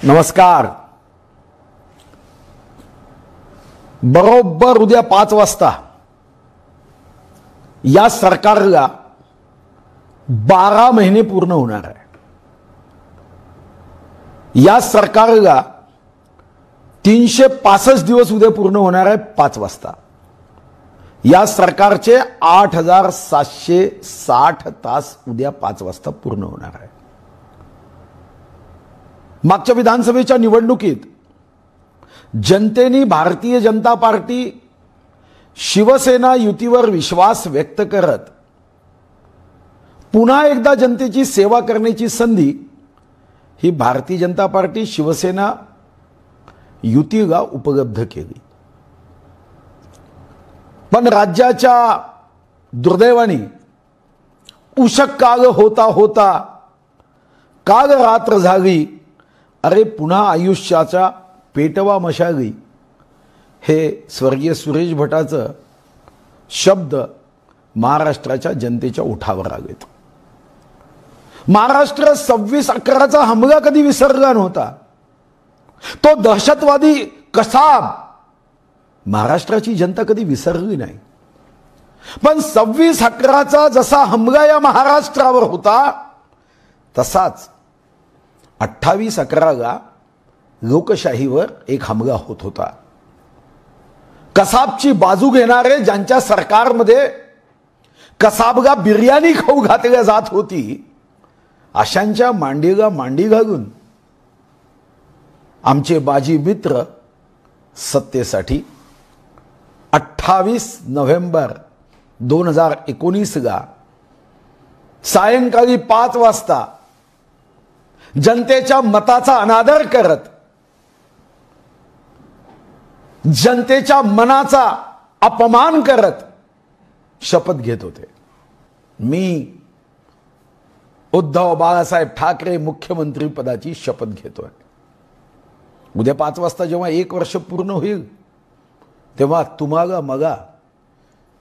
नमस्कार. बरोबर उद्या 5 वाजता या सरकारला 12 महिने पूर्ण होणार आहे. या सरकारला 365 दिवस उद्या पूर्ण होणार आहे 5 वाजता. या सरकारचे 8760 तास उद्या 5 वाजता पूर्ण होणार आहे. मागच्या विधानसभेच्या निवडणुकीत जनतेने भारतीय जनता पार्टी शिवसेना युतीवर विश्वास व्यक्त करत पुन्हा एकदा जनतेची सेवा करण्याची संधी ही भारतीय जनता पार्टी शिवसेना युतीला उपलब्ध केली. पण राज्याच्या दुर्दैवाने उशक काळ होता होता काल रात्र झाली. अरे पुन्हा आयुष्याचा पेटवा मशाली हे स्वर्गीय सुरेश भटाचं शब्द महाराष्ट्राच्या जनतेच्या ओठावर आलेत. महाराष्ट्र 26/11चा हमला कधी विसरला नव्हता. तो दहशतवादी कसाब महाराष्ट्राची जनता कधी विसरली नाही. पण 26/11चा जसा हमला या महाराष्ट्रावर होता तसाच 28/11ला लोकशाहीवर एक हमला होत होता. कसाबची बाजू घेणारे ज्यांच्या सरकारमध्ये कसाबला बिर्याणी खाऊ घातल्या जात होती अशांच्या मांडीला मांडी घालून आमचे बाजी मित्र सत्तेसाठी 28 नोव्हेंबर 2019ला सायंकाळी 5 वाजता जनतेच्या मताचा अनादर करत जनतेच्या मनाचा अपमान करत शपथ घेत होते. मी उद्धव बाळासाहेब ठाकरे मुख्यमंत्री पदाची शपथ घेतोय. उद्या 5 वाजता जेव्हा 1 वर्ष पूर्ण होईल तेव्हा तुम्हाला मला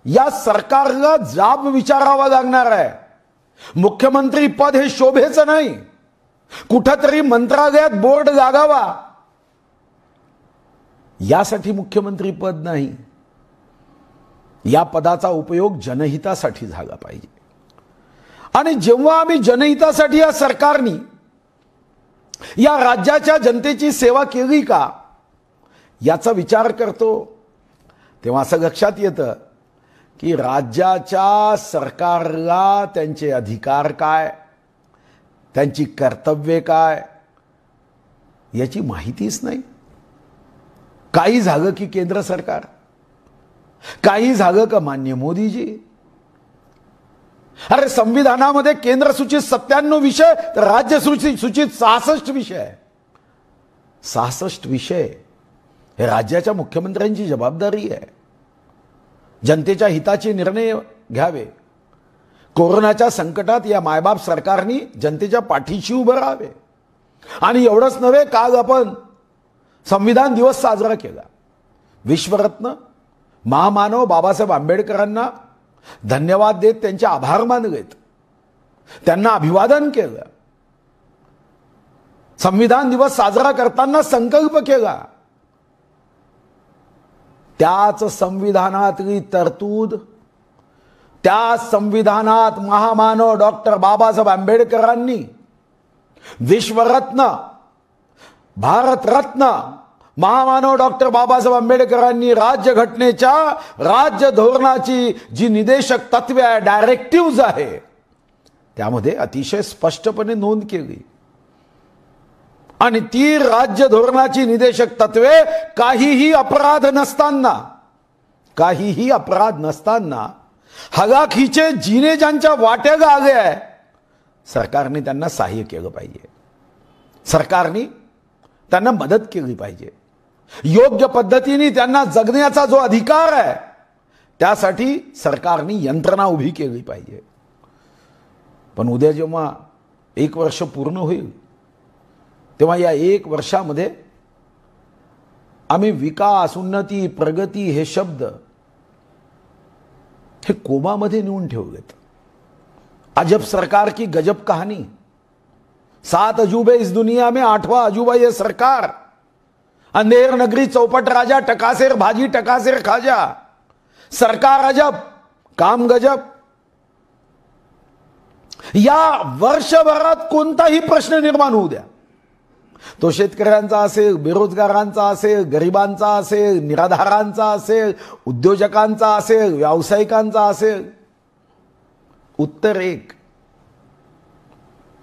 या सरकारला जाब विचारावा लागणार आहे. मुख्यमंत्री पद हे शोभेचं नाही. कुठेतरी मंत्रालयात बोर्ड लागावा यासाठी मुख्यमंत्री पद नाही. या पदाचा उपयोग जनहितासाठी झाला पाहिजे. आणि जेव्हा आम्ही जनहितासाठी या सरकारने या राज्याच्या जनतेची सेवा केली का याचा विचार करतो तेव्हा असं लक्षात येतं की राज्याच्या सरकारला त्यांचे अधिकार काय, त्यांची कर्तव्ये काय याची माहितीच नाही. काही झालं की केंद्र सरकार, काही झालं का मान्य मोदीजी. अरे संविधानामध्ये केंद्र सूचित 97 विषय तर राज्य सूचित 66 विषय आहे. 66 विषय हे राज्याच्या मुख्यमंत्र्यांची जबाबदारी आहे. जनतेच्या हिताचे निर्णय घ्यावे. कोरोनाच्या संकटात या मायबाप सरकारने जनतेच्या पाठीशी उभं राहावे. आणि एवढंच नव्हे, काल आपण संविधान दिवस साजरा केला. विश्वरत्न महामानव बाबासाहेब आंबेडकरांना धन्यवाद देत त्यांचे आभार मानलेत, त्यांना अभिवादन केलं. संविधान दिवस साजरा करताना संकल्प केला. त्याच संविधानातली तरतूद, त्या संविधानात महामानव डॉक्टर बाबासाहेब आंबेडकरांनी विश्वरत्न, भारतरत्न महामानव डॉक्टर बाबासाहेब आंबेडकरांनी राज्यघटनेच्या राज्य धोरणाची जी निदेशक तत्वे आहे, डायरेक्टिव्ज आहे, त्यामध्ये अतिशय स्पष्टपणे नोंद केली. आणि ती राज्य धोरणाची निदेशक तत्वे काहीही अपराध नसताना हलाखीचे जिने ज्यांच्या वाट्याला आले आहे सरकारने त्यांना सहाय्य केलं पाहिजे. सरकारने त्यांना मदत केली पाहिजे. योग्य पद्धतीने त्यांना जगण्याचा जो अधिकार आहे त्यासाठी सरकारने यंत्रणा उभी केली पाहिजे. पण उद्या जेव्हा 1 वर्ष पूर्ण होईल तेव्हा या 1 वर्षामध्ये आम्ही विकास, उन्नती, प्रगती हे शब्द हे कोमामध्ये नेऊन ठेवलेत. अजब सरकार की गजब कहानी. 7 अजूबे इस दुनिया में 8वां अजूबा ये सरकार। अंधेर नगरी चौपट राजा, टकासेर भाजी टकासेर खाजा। सरकार अजब, काम गजब। या वर्षभरात कोणताही प्रश्न निर्माण होऊ द्या, तो शेतकऱ्यांचा असेल, बेरोजगारांचा असेल, गरिबांचा असेल, निराधारांचा असेल, उद्योजकांचा असेल, व्यावसायिकांचा असेल, उत्तर एक,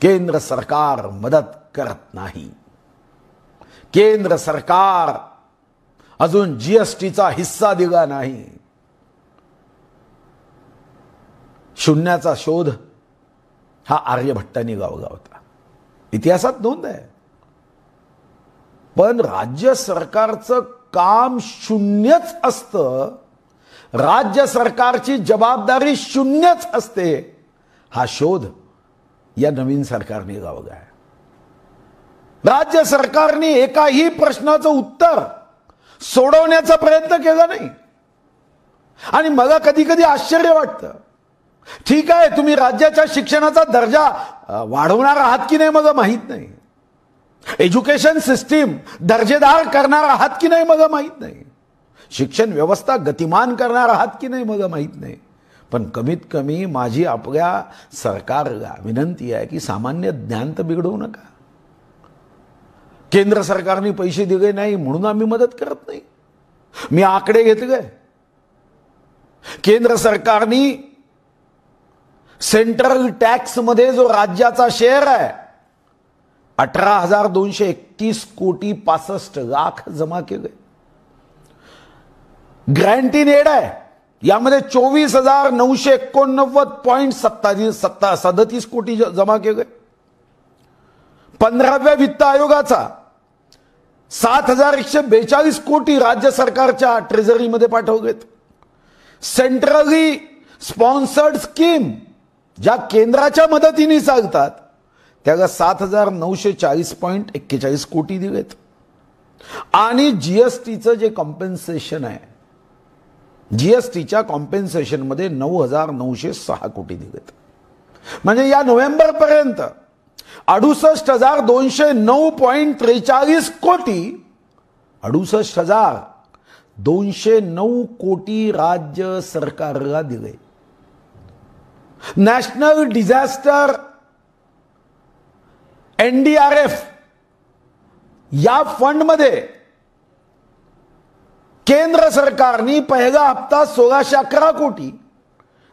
केंद्र सरकार मदत करत नाही। केंद्र सरकार अजून जीएसटीचा हिस्सा दिला नाही। शून्याचा शोध हा आर्यभट्टांनी लावला होता, इतिहासात नोंद आहे। पण राज्य सरकारचं काम शून्यच असतं, राज्य सरकारची जबाबदारी शून्यच असते, हा शोध या नवीन सरकारने लावला आहे। राज्य सरकारने एकाही प्रश्नाचं उत्तर सोडवण्याचा प्रयत्न केला नाही। आणि मला कधी कधी आश्चर्य वाटतं, ठीक आहे तुम्ही राज्याच्या शिक्षणाचा दर्जा वाढवणार आहात की नाही मला माहित नाही, एज्युकेशन सिस्टीम दर्जेदार करणार आहात की नाही मला माहित नाही, शिक्षण व्यवस्था गतिमान करणार आहात की नाही मला माहित नाही, पण कमीत कमी माझी आपल्या सरकारला विनंती आहे की सामान्य ज्ञान तर बिघडवू नका। केंद्र सरकारने पैसे दिले नाही म्हणून आम्ही मदत करत नाही। मी आकडे घेतले, केंद्र सरकारने सेंट्रल टॅक्स मध्ये जो राज्याचा शेअर आहे 18,231 कोटी 65 लाख जमा केले। ग्रँट इन एड आहे, यामध्ये 24,989.37 कोटी जमा केले। 15व्या वित्त आयोगाचा 7,142 कोटी राज्य सरकारच्या ट्रेझरीमध्ये पाठवलेत। सेंट्रली स्पॉन्सर्ड स्कीम ज्या केंद्राच्या मदतीने चालतात त्याला 7,940.41 कोटी दिलेत। आणि जीएसटीचं जे कॉम्पेन्सेशन आहे, जीएसटीच्या कॉम्पेन्सेशन मध्ये 9,906 कोटी दिलेत। म्हणजे या नोव्हेंबर पर्यंत 68,209.43 कोटी, 68,209 कोटी राज्य सरकारला दिले। नॅशनल डिझास्टर एनडीआरएफ या फंड मध्ये केंद्र सरकारने पहिला हप्ता 1,611 कोटी,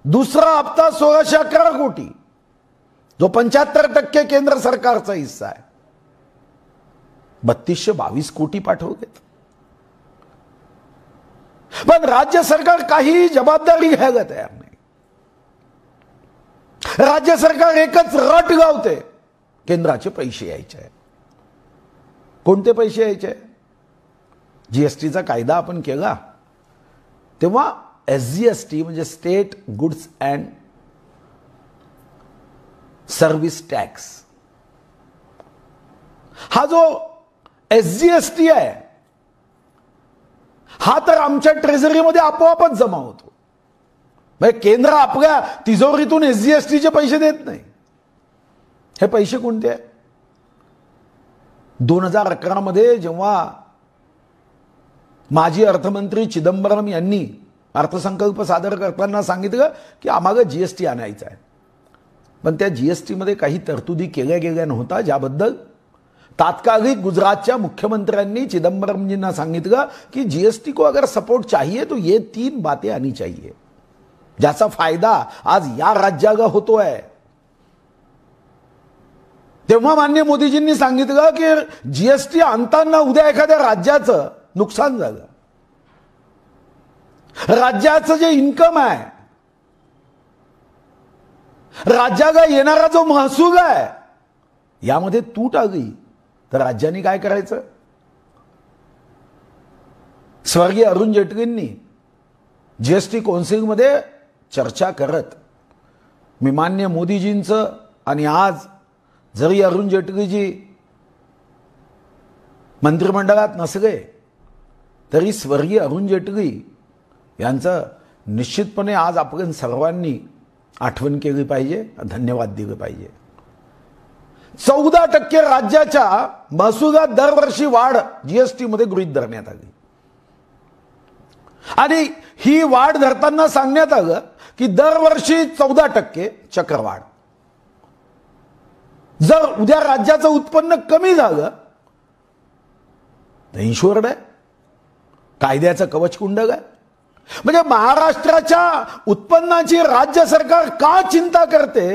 दुसरा हप्ता 1,611 कोटी, जो 75% केंद्र सरकारचा हिस्सा आहे, 3,222 कोटी पाठवलेत। पण राज्य सरकार काही जबाबदारी घ्यायला तयार नाही। राज्य सरकार एकच रट लावते, केंद्राचे पैसे यायचे आहे। कोणते पैसे यायचे? जीएसटीचा कायदा आपण केला तेव्हा एसजीएसटी म्हणजे state goods and service tax, हा जो एसजीएसटी आहे हा तर आमच्या ट्रेझरीमध्ये आपोआपच जमा होतो। म्हणजे केंद्र आपल्या तिजोरीतून एसजीएसटीचे पैसे देत नाही। हे पैसे कोणते आहे? 2011 मध्ये जेव्हा माजी अर्थमंत्री चिदंबरम यांनी अर्थसंकल्प सादर करताना सांगितलं की आम्हाला जीएसटी आणायचा आहे, पण त्या जीएसटी मध्ये काही तरतुदी केल्या गेल्या नव्हता, ज्याबद्दल तात्कालिक गुजरातच्या मुख्यमंत्र्यांनी चिदंबरमजींना सांगितलं की जीएसटी को अगर सपोर्ट चाहिए तो ये 3 बातें आनी चाहिए, ज्याचा फायदा आज या राज्याला होतोय। तेव्हा माननीय मोदीजींनी सांगितलं की जीएसटी आणताना उद्या एखाद्या राज्याचं नुकसान झालं, राज्याचं जे इन्कम आहे, राज्याला येणारा जो महसूल आहे, यामध्ये तूट आली तर राज्यांनी काय करायचं? स्वर्गीय अरुण जेटलींनी जीएसटी कौन्सिलमध्ये चर्चा करत मी माननीय मोदीजींचं, आणि आज जरी अरुण जेटलीजी मंत्रिमंडळात नसले तरी स्वर्गीय अरुण जेटली यांचं निश्चितपणे आज आपण सर्वांनी आठवण केली पाहिजे, धन्यवाद दिले पाहिजे। 14% राज्याच्या महसुलात दरवर्षी वाढ जीएसटी मध्ये गृहीत धरण्यात आली आणि ही वाढ धरताना सांगण्यात आलं की दरवर्षी 14% चक्रवाढ. जर उद्या राज्याचं उत्पन्न कमी झालं तर इन्शुअर्ड आहे, कायद्याचं कवच कुंडल आहे. म्हणजे महाराष्ट्राच्या उत्पन्नाची राज्य सरकार का चिंता करते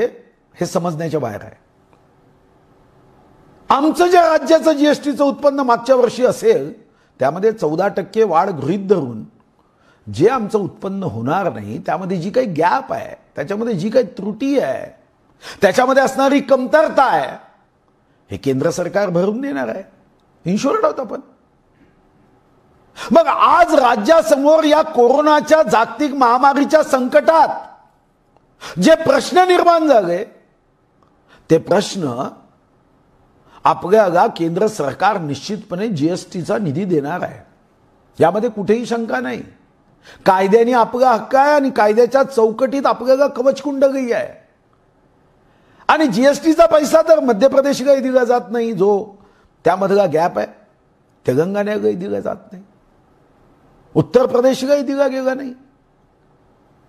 हे समजण्याच्या बाहेर आहे. आमचं जे राज्याचं जीएसटीचं उत्पन्न मागच्या वर्षी असेल त्यामध्ये 14% वाढ गृहीत धरून जे आमचं उत्पन्न होणार नाही त्यामध्ये जी काही गॅप आहे, त्याच्यामध्ये जी काही त्रुटी आहे, त्याच्यामध्ये असणारी कमतरता आहे, हे केंद्र सरकार भरून देणार आहे. इन्शुअर्ड आहोत आपण. मग आज राज्यासमोर या कोरोनाच्या जागतिक महामारीच्या संकटात जे प्रश्न निर्माण झाले ते प्रश्न आपल्याला केंद्र सरकार निश्चितपणे जीएसटीचा निधी देणार आहे, यामध्ये कुठेही शंका नाही. कायद्याने आपला हक्क आहे आणि कायद्याच्या चौकटीत आपल्याला कवच कुंडली आहे. आणि जीएसटीचा पैसा तर मध्य प्रदेशलाही दिला जात नाही, जो त्यामधला गॅप आहे, तेलंगणालाही दिला जात नाही, उत्तर प्रदेशलाही दिला गेला नाही.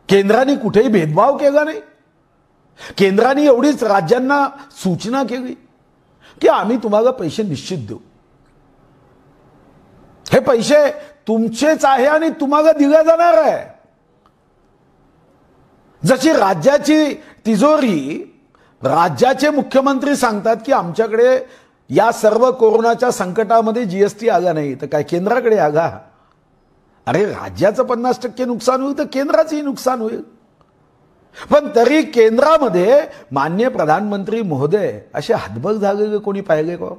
केंद्राने कुठेही भेदभाव केला नाही. केंद्राने एवढीच राज्यांना सूचना केली की आम्ही तुम्हाला पैसे निश्चित देऊ, हे पैसे तुमचेच आहे आणि तुम्हाला दिले जाणार आहे. जशी राज्याची तिजोरी, राज्याचे मुख्यमंत्री सांगतात की आमच्याकडे या सर्व कोरोनाच्या संकटामध्ये जीएसटी आला नाही, तर काय केंद्राकडे आला? अरे राज्याचं 50% नुकसान होईल तर केंद्राचंही नुकसान होईल. पण तरी केंद्रामध्ये माननीय प्रधानमंत्री महोदय असे हातबल झालेले कोणी पाहिले का?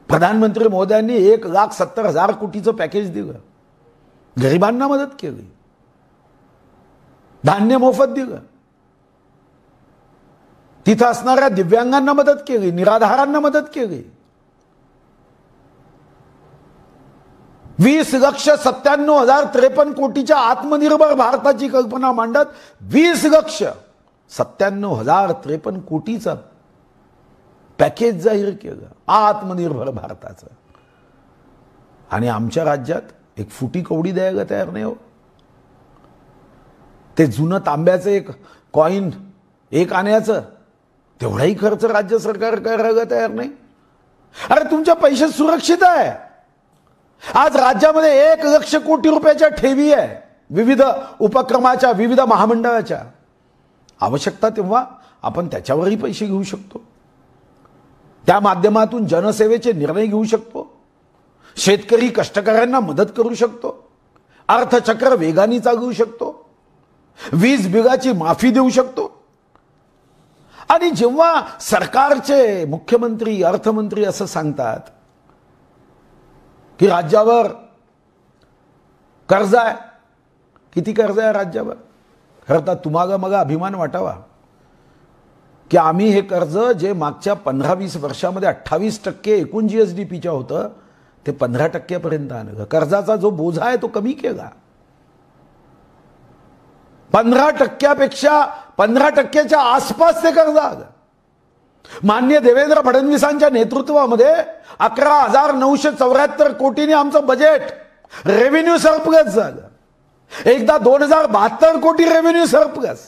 प्रधानमंत्री महोदयांनी 1,70,000 कोटीचं पॅकेज दिलं, गरिबांना मदत केली, धान्य मोफत दिलं, तिथं असणाऱ्या दिव्यांगांना मदत केली, निराधारांना मदत केली. 20,97,053 कोटीच्या आत्मनिर्भर भारताची कल्पना मांडत 20,97,053 कोटीचं पॅकेज जाहीर केलं आत्मनिर्भर भारताचं. आणि आमच्या राज्यात एक फुटी कवडी द्यायला तयार नाही हो. ते जुनं तांब्याचं एक कॉइन 1 आण्याचं तेवढाही खर्च राज्य सरकार करायला तयार नाही. अरे तुमच्या पैसे सुरक्षित आहे. आज राज्यामध्ये 1,00,000 कोटी रुपयाच्या ठेवी आहे, विविध उपक्रमाच्या, विविध महामंडळाच्या. आवश्यकता तेव्हा आपण त्याच्यावरही पैसे घेऊ शकतो, त्या माध्यमातून जनसेवेचे निर्णय घेऊ शकतो, शेतकरी कष्टकऱ्यांना मदत करू शकतो, अर्थचक्र वेगाने चालवू शकतो, वीज बिलाची माफी देऊ शकतो. आणि जेव्हा सरकारचे मुख्यमंत्री, अर्थमंत्री असं सांगतात की राज्यावर कर्ज आहे, किती कर्ज आहे राज्यावर? खरं तर तुम्हाला मला अभिमान वाटावा की आम्ही हे कर्ज जे मागच्या 15-20 वर्षामध्ये 28% एकूण जीएसडीपीच्या होतं ते 15% पर्यंत आणलं. कर्जाचा जो बोजा आहे तो कमी केला. 15%च्या आसपास ते कर्ज आलं. माननीय देवेंद्र फडणवीसांच्या नेतृत्वामध्ये 11,974 कोटींनी आमचं बजेट रेव्हेन्यू सरप्लस झालं. एकदा 2,072 कोटी रेव्हेन्यू सरप्लस.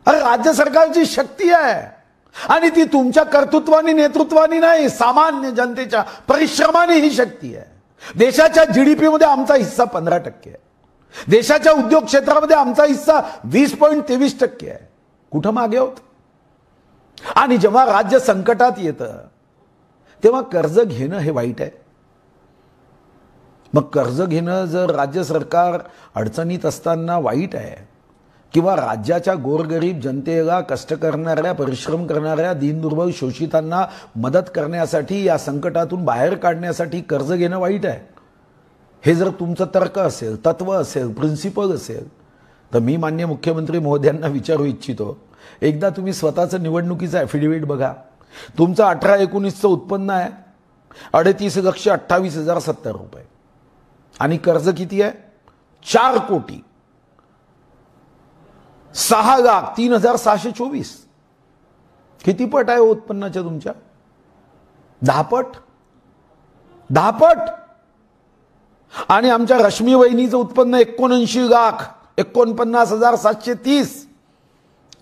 अरे राज्य सरकारची शक्ती आहे आणि ती तुमच्या कर्तृत्वानी, नेतृत्वानी नाही, सामान्य जनतेच्या परिश्रमाने ही शक्ती आहे. देशाच्या जीडीपी मध्ये आमचा हिस्सा 15% आहे. देशाच्या उद्योग क्षेत्रामध्ये आमचा हिस्सा 20.23% आहे. कुठं मागे आहोत? आणि जेव्हा राज्य संकटात येतं तेव्हा कर्ज घेणं हे वाईट आहे. मग कर्ज घेणं जर राज्य सरकार अडचणीत असताना वाईट आहे, किंवा राज्याच्या गोरगरीब जनतेला, कष्ट करणाऱ्या, परिश्रम करणाऱ्या, दीनदुर्बल शोषितांना मदत करण्यासाठी, या संकटातून बाहेर काढण्यासाठी कर्ज घेणं वाईट आहे, हे जर तुमचं तर्क असेल, तत्व असेल, प्रिन्सिपल असेल, तर मी माननीय मुख्यमंत्री महोदयांना विचारू इच्छितो, एकदा तुम्ही स्वतःचं निवडणुकीचं ॲफिडेव्हिट बघा. तुमचं 18-19चं उत्पन्न आहे 38,28,070 रुपये आणि कर्ज किती आहे? 4,06,03,624. किती पट आहे उत्पन्नाच्या तुमच्या? 10 पट. 10 पट. आणि आमच्या रश्मी वहिनीचं उत्पन्न 79,49,730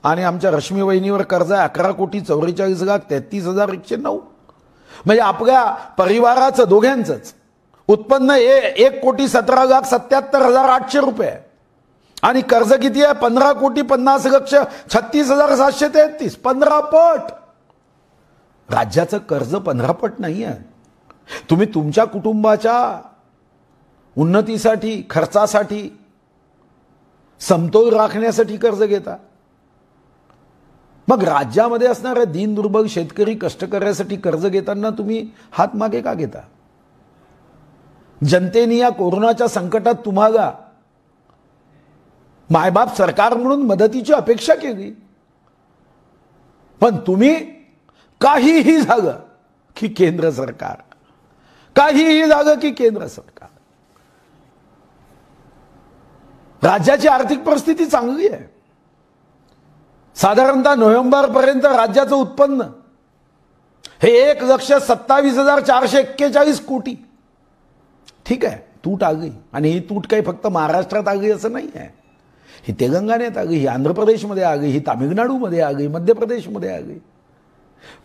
आणि आमच्या रश्मी वहिनीवर कर्ज आहे 11,44,33,109. म्हणजे आपल्या परिवाराचं दोघांचंच उत्पन्न 1,17,77,800 रुपये आणि कर्ज किती आहे? 15,50,36,733. 15 पट. राज्याचं कर्ज 15 पट नाही आहे. तुम्ही तुमच्या कुटुंबाच्या उन्नतीसाठी, खर्चासाठी, समतोल राखण्यासाठी कर्ज घेता. मग राज्यामध्ये असणाऱ्या दीन दुर्बल शेतकरी कष्टकऱ्यासाठी कर्ज घेताना तुम्ही हात मागे का घेता? जनतेने या कोरोनाच्या संकटात तुम्हाला मायबाप सरकार म्हणून मदतीची अपेक्षा केली, पण तुम्ही काहीही झालं की केंद्र सरकार, काहीही झालं की केंद्र सरकार. राज्याची आर्थिक परिस्थिती चांगली आहे. साधारणतः नोव्हेंबर पर्यंत राज्याचं उत्पन्न हे 1,27,441 कोटी. ठीक आहे, तूट आली आणि ही तूट काही फक्त महाराष्ट्रात आली असं नाही आहे. ही तेलंगणात आली, ही आंध्र प्रदेशमध्ये आली, ही तामिळनाडूमध्ये आली, मध्य प्रदेशमध्ये आली.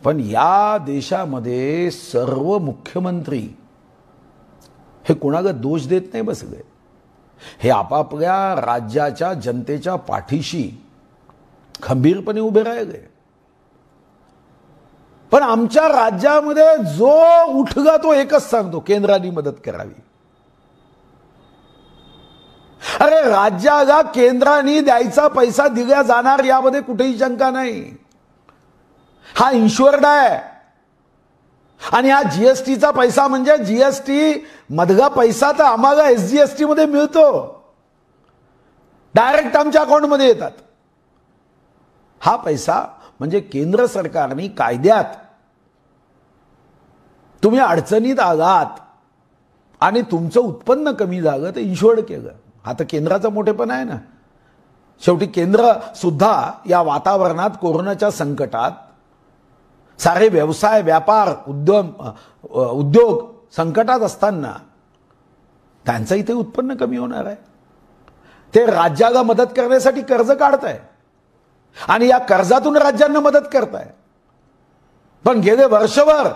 पण या देशामध्ये सर्व मुख्यमंत्री हे कोणाला दोष देत नाही बसले. हे आपापल्या राज्याच्या जनतेच्या पाठीशी खंबीरपणे उभे राहिले. पण आमच्या राज्यामध्ये जो उठगा तो एकच सांगतो, केंद्राने मदत करावी. अरे राज्याला केंद्राने द्यायचा पैसा दिला जाणार यामध्ये कुठेही शंका नाही. हा इन्शुअर्ड आहे. आणि हा जीएसटीचा पैसा म्हणजे जीएसटी मधला पैसा तर आम्हाला एसजीएसटी मध्ये मिळतो, डायरेक्ट आमच्या अकाउंटमध्ये येतात. हा पैसा म्हणजे केंद्र सरकारने कायद्यात तुम्ही अडचणीत आलात आणि तुमचं उत्पन्न कमी झालं तर इन्शुअर्ड केलं. हा तर केंद्राचा मोठेपण आहे ना. शेवटी केंद्र सुद्धा या वातावरणात कोरोनाच्या संकटात सारे व्यवसाय, व्यापार, उद्योग संकटात असताना त्यांचं इथे उत्पन्न कमी होणार आहे. ते राज्याला मदत करण्यासाठी कर्ज काढताय आणि या कर्जातून राज्यांना मदत करताय. पण गेले वर्षभर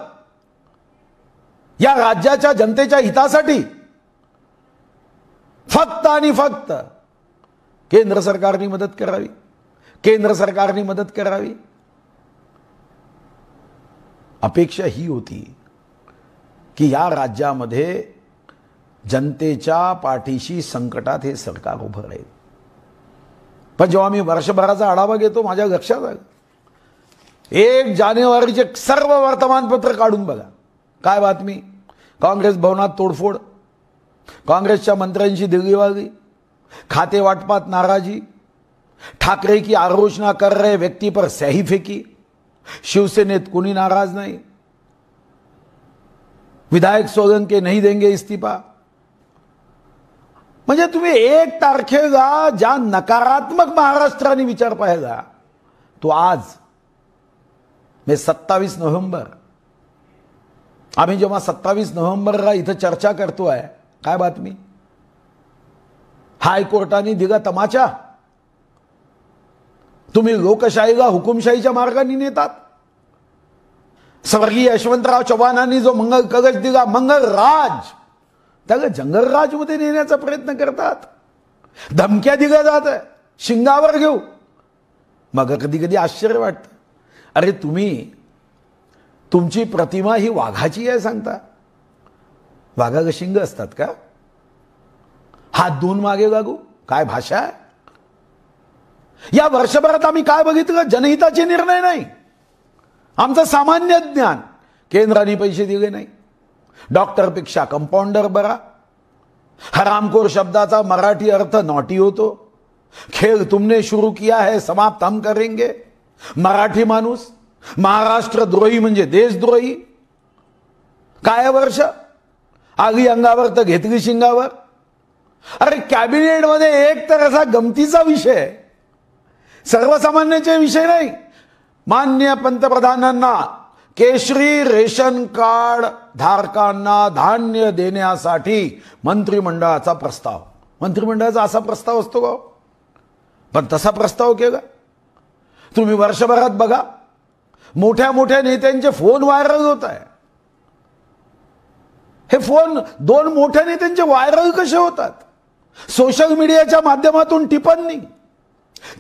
या राज्याच्या जनतेच्या हितासाठी फक्त आणि फक्त केंद्र सरकारने मदत करावी, केंद्र सरकारने मदत करावी. अपेक्षा ही होती की या राज्यामध्ये जनतेच्या पाठीशी संकटात हे सरकार उभं राहील. पण जेव्हा मी वर्षभराचा आढावा घेतो माझ्या लक्षात आलं, 1 जानेवारीचे सर्व वर्तमानपत्र काढून बघा, काय बातमी? काँग्रेस भवनात तोडफोड, काँग्रेसच्या मंत्र्यांची दिल्लीबाजी, खाते वाटपात नाराजी, ठाकरे की आलोचना कर रहे व्यक्ती पर स्याही फेकी, शिवसेनेत कोणी नाराज नाही, विधायक सोलंके नहीं देंगे इस्तीफा. म्हणजे तुम्ही 1 तारखेला ज्या नकारात्मक महाराष्ट्राने विचार पाहिला तो आज 27 नोव्हेंबर, आम्ही जेव्हा 27 नोव्हेंबरला इथं चर्चा करतोय, काय बातमी? हायकोर्टाने दिला तमाचा. तुम्ही लोकशाहीला हुकुमशाहीच्या मार्गाने नेतात. स्वर्गीय यशवंतराव चव्हाणांनी जो मंगल कगज दिला, मंगल राज, त्याला जंगल राज मध्ये नेण्याचा प्रयत्न करतात. धमक्या दिल्या जात आहे, शिंगावर घेऊ. मग कधी कधी आश्चर्य वाटतं, अरे तुम्ही तुमची प्रतिमा ही वाघाची आहे सांगता. वाघाला शिंग असतात का? हात धुवून मागे लागू, काय भाषा आहे? या वर्षभरात आम्ही काय बघितलं? जनहिताचे निर्णय नाही, आमचं सामान्य ज्ञान. केंद्राने पैसे दिले नाही, डॉक्टरपेक्षा कंपाऊंडर बरा. हरामखोर शब्दाचा मराठी अर्थ नॉटी होतो. खेळ तुमने शुरू किया है, समाप्त हम करेंगे. मराठी माणूस महाराष्ट्र द्रोही म्हणजे देशद्रोही. काय वर्ष आगी अंगावर तर घेतली शिंगावर. अरे कॅबिनेटमध्ये एक तर असा गमतीचा विषय, सर्वसामान्याचे विषय नाही, माननीय पंतप्रधानांना केशरी रेशन कार्ड धारकांना धान्य देण्यासाठी मंत्रिमंडळाचा प्रस्ताव. मंत्रिमंडळाचा असा प्रस्ताव असतो का? पण तसा प्रस्ताव केला. तुम्ही वर्षभरात बघा, मोठ्या मोठ्या नेत्यांचे फोन व्हायरल होत आहे. हे फोन दोन मोठ्या नेत्यांचे व्हायरल कसे होतात? सोशल मीडियाच्या माध्यमातून टिप्पणी.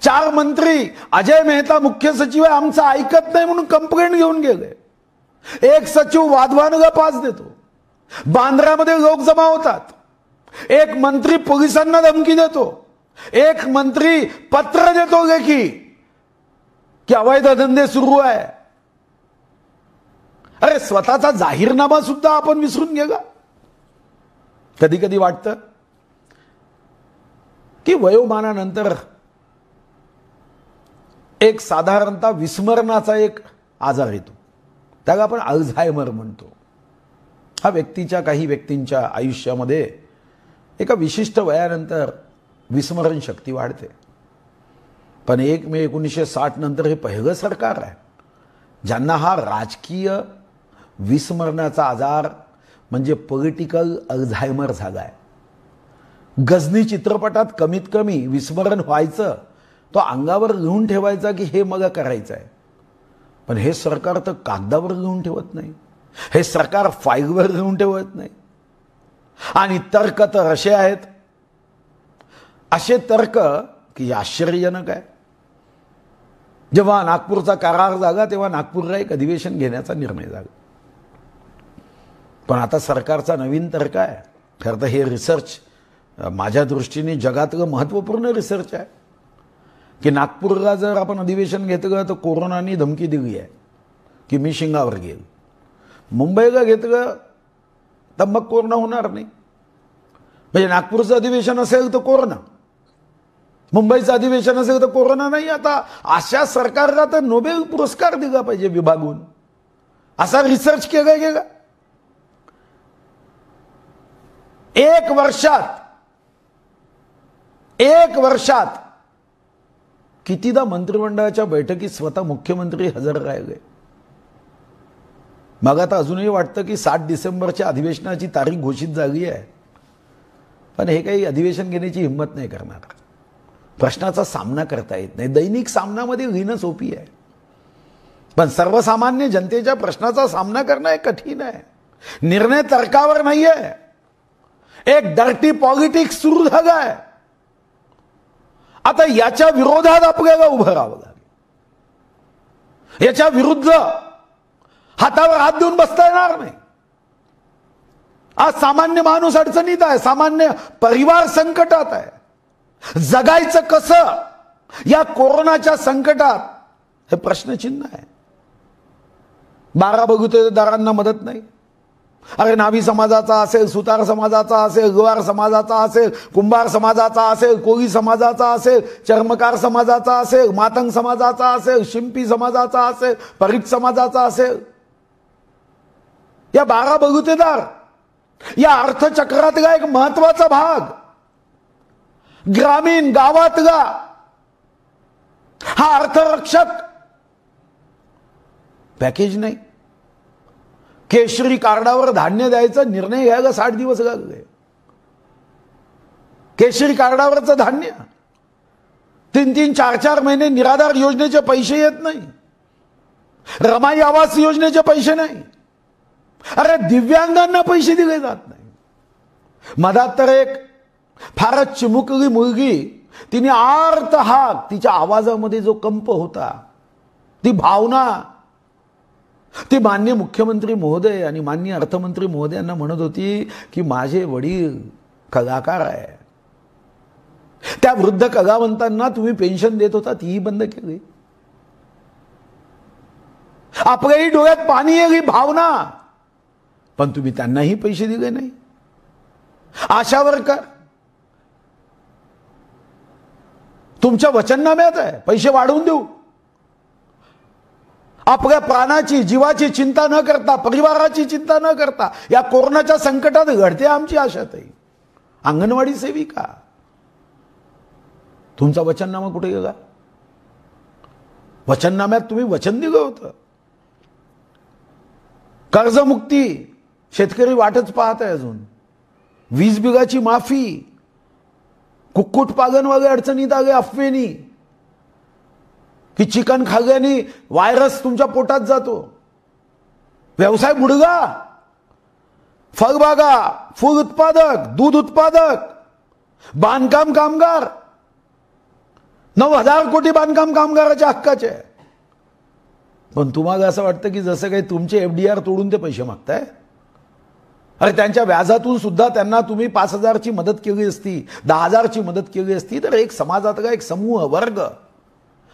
4 मंत्री अजय मेहता मुख्य सचिव आहे, आमचं ऐकत नाही म्हणून कंप्लेंट घेऊन गेले. एक सचिव वादवानगा पास देतो. बांद्र्यामध्ये लोक जमा होतात. एक मंत्री पोलिसांना धमकी देतो. एक मंत्री पत्र देतो की अवैध धंदे सुरू आहे. अरे स्वतःचा जाहीरनामा सुद्धा आपण विसरून गेला. कधी कधी वाटतं की वयोमानानंतर एक साधारणतः विस्मरणाचा एक आजार येतो, त्याला आपण अल्झायमर म्हणतो. हा काही व्यक्तींच्या आयुष्यामध्ये एका विशिष्ट वयानंतर विस्मरण शक्ती वाढते. पण 1 मे 1960 नंतर हे पहिलं सरकार आहे ज्यांना हा राजकीय विस्मरणाचा आजार म्हणजे पॉलिटिकल अल्झायमर झालाय. गजनी चित्रपटात कमीत कमी विस्मरण व्हायचं, तो अंगावर लिहून ठेवायचा की हे मला करायचं आहे. पण हे सरकार तर कागदावर लिहून ठेवत नाही. हे सरकार फाईलवर लिहून ठेवत नाही. आणि तर्क तर असे आहेत, असे तर्क की आश्चर्यजनक आहे. जेव्हा नागपूरचा करार झाला तेव्हा नागपूरला एक अधिवेशन घेण्याचा निर्णय झाला. पण आता सरकारचा नवीन तर्क आहे. खरं तर हे रिसर्च माझ्या दृष्टीने जगातलं महत्त्वपूर्ण रिसर्च आहे की नागपूरला जर आपण अधिवेशन घेतलं तर कोरोनाने धमकी दिली आहे की मी शिंगावर घेईल. मुंबईला घेतलं तर मग कोरोना होणार नाही. म्हणजे नागपूरचं अधिवेशन असेल तर कोरोना, मुंबईचं अधिवेशन असेल तर कोरोना नाही. आता अशा सरकारला तर नोबेल पुरस्कार दिला पाहिजे विभागून. असा रिसर्च केला गेला. 1 वर्षात कितीदा मंत्रिमंडळाच्या बैठकीत स्वतः मुख्यमंत्री हजर राहिले. मग आता अजूनही वाटतं की 7 डिसेंबरच्या अधिवेशनाची तारीख घोषित झाली आहे, पण हे काही अधिवेशन घेण्याची हिंमत नाही करणार. प्रश्नाचा सामना करता येत नाही. दैनिक सामनामध्ये लिहिणं सोपी आहे, पण सर्वसामान्य जनतेच्या प्रश्नाचा सामना करणं हे कठीण आहे. निर्णय तर्कावर नाही आहे. एक डर्टी पॉलिटिक्स सुरू झालं आहे. आता याच्या विरोधात आपल्याला उभं राहावं लागेल. याच्या विरुद्ध हातावर हात देऊन बसता येणार नाही. आज सामान्य माणूस अडचणीत आहे. सामान्य परिवार संकटात आहे. जगायचं कसं या कोरोनाच्या संकटात, हे प्रश्नचिन्ह आहे. 12 बलुतेदारांना मदत नाही. अरे नाभी समाजाचा असेल, सुतार समाजाचा असेल, गुवार समाजाचा असेल, कुंभार समाजाचा असेल, कोळी समाजाचा असेल, चर्मकार समाजाचा असेल, मातंग समाजाचा असेल, शिंपी समाजाचा असेल, परीट समाजाचा असेल, या 12 बलुतेदार या अर्थचक्रातला एक महत्वाचा भाग, ग्रामीण गावातला हा अर्थरक्षक. पॅकेज नाही. केशरी कार्डावर धान्य द्यायचा निर्णय घ्यायला 60 दिवस लागले. केशरी कार्डावरचं धान्य 3-3, 4-4 महिने निराधार योजनेचे पैसे येत नाही. रमाई आवास योजनेचे पैसे नाही. अरे दिव्यांगांना पैसे दिले जात नाही. मधात तर एक फारच चिमुकली मुलगी, तिने आर्त हाक, तिच्या आवाजामध्ये जो कंप होता, ती भावना, ती माननीय मुख्यमंत्री महोदय आणि माननीय अर्थमंत्री महोदयांना म्हणत होती की माझे वडील कलाकार आहे. त्या वृद्ध कलावंतांना तुम्ही पेन्शन देत होता, तीही बंद केली. आपल्याही डोळ्यात पाणी येईल भावना, पण तुम्ही त्यांनाही पैसे दिले नाही. आशा वर्कर तुमच्या वचननाम्यात आहे पैसे वाढवून देऊ. आपल्या प्राणाची, जीवाची चिंता न करता, परिवाराची चिंता न करता या कोरोनाच्या संकटात घडते आमची आशाताई. अंगणवाडी सेविका, तुमचा वचननामा कुठे गेला? वचननाम्यात तुम्ही वचन दिलं होतं. कर्जमुक्ती शेतकरी वाटच पाहत आहे अजून. 20 बिघाची माफी. कुक्कुटपालन वगैरे अडचणीत आले अफवेनी की चिकन खाल्ल्याने व्हायरस तुमच्या पोटात जातो. व्यवसाय बुडगा. फळबागा, फूल उत्पादक, दूध उत्पादक, बांधकाम कामगार, 9,000 कोटी बांधकाम कामगाराच्या हक्काचे. पण तुम्हाला असं वाटतं की जसं काही तुमचे FDR तोडून ते पैसे मागताय. अरे त्यांच्या व्याजातून सुद्धा त्यांना तुम्ही 5,000ची मदत केली असती, 10,000ची मदत केली असती तर एक समाजातला एक समूह वर्ग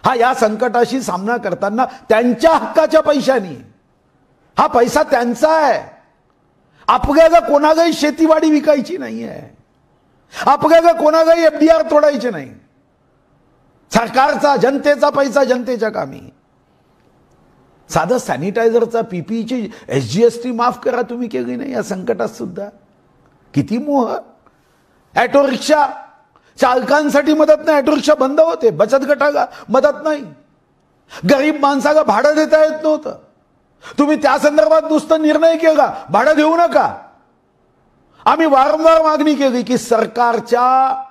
हा या संकटाशी सामना करताना त्यांच्या हक्काच्या पैशानी, हा पैसा त्यांचा आहे. आपल्याला कोणालाही शेतीवाडी विकायची नाहीये. आपल्याला कोणालाही FDR तोडायचे नाही. सरकारचा जनतेचा पैसा जनतेच्या कामी. साधं सॅनिटायझरचा PPEची SGST माफ करा तुम्ही केली नाही या संकटात सुद्धा. किती मोह. ऑटो रिक्षा चालकांसाठी मदत नाही. ऑटो रिक्षा बंद होते. बचत गटाला मदत नाही. गरीब माणसाला भाडं देता येत नव्हतं. तुम्ही त्या संदर्भात नुसतं निर्णय केला भाडं देऊ नका. आम्ही वारंवार मागणी केली की सरकारच्या